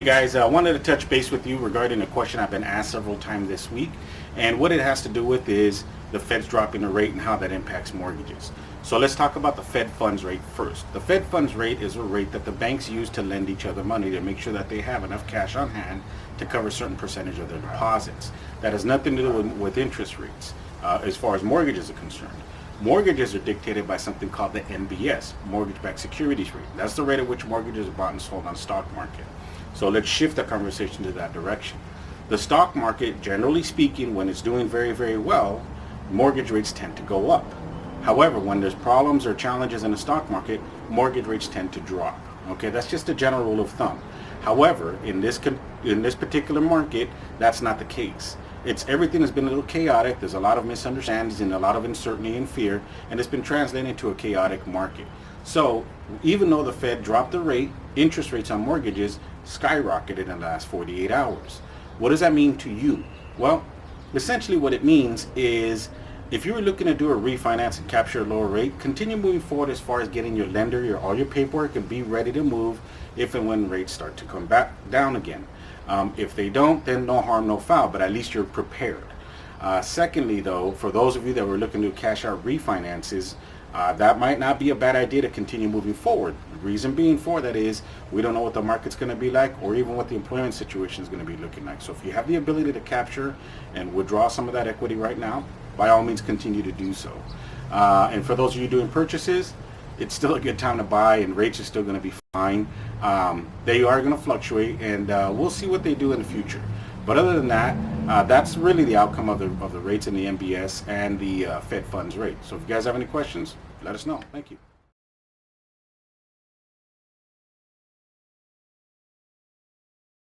Guys, I wanted to touch base with you regarding a question I've been asked several times this week, and what it has to do with is the Fed's dropping the rate and how that impacts mortgages. So let's talk about the Fed funds rate first. The Fed funds rate is a rate that the banks use to lend each other money to make sure that they have enough cash on hand to cover a certain percentage of their deposits. That has nothing to do with interest rates as far as mortgages are concerned. Mortgages are dictated by something called the MBS, mortgage-backed securities rate. That's the rate at which mortgages are bought and sold on the stock market. So let's shift the conversation to that direction. The stock market, generally speaking, when it's doing very, very well, mortgage rates tend to go up. However, when there's problems or challenges in the stock market, mortgage rates tend to drop. Okay, that's just a general rule of thumb. However, in this particular market, that's not the case. Everything has been a little chaotic. There's a lot of misunderstandings and a lot of uncertainty and fear, and it's been translated into a chaotic market. So even though the Fed dropped the rate, interest rates on mortgages skyrocketed in the last 48 hours. What does that mean to you? Well, essentially what it means is if you were looking to do a refinance and capture a lower rate, continue moving forward as far as getting your lender, all your paperwork, and be ready to move if and when rates start to come back down again. If they don't, then no harm, no foul, but at least you're prepared. Secondly, though, for those of you that were looking to cash out refinances, that might not be a bad idea to continue moving forward. The reason being for that is we don't know what the market's going to be like or even what the employment situation is going to be looking like. So if you have the ability to capture and withdraw some of that equity right now, by all means continue to do so. And for those of you doing purchases, it's still a good time to buy, and rates are still going to be fine. They are going to fluctuate, and we'll see what they do in the future. But other than that, that's really the outcome of the rates in the MBS and the Fed funds rate. So if you guys have any questions, let us know. Thank you.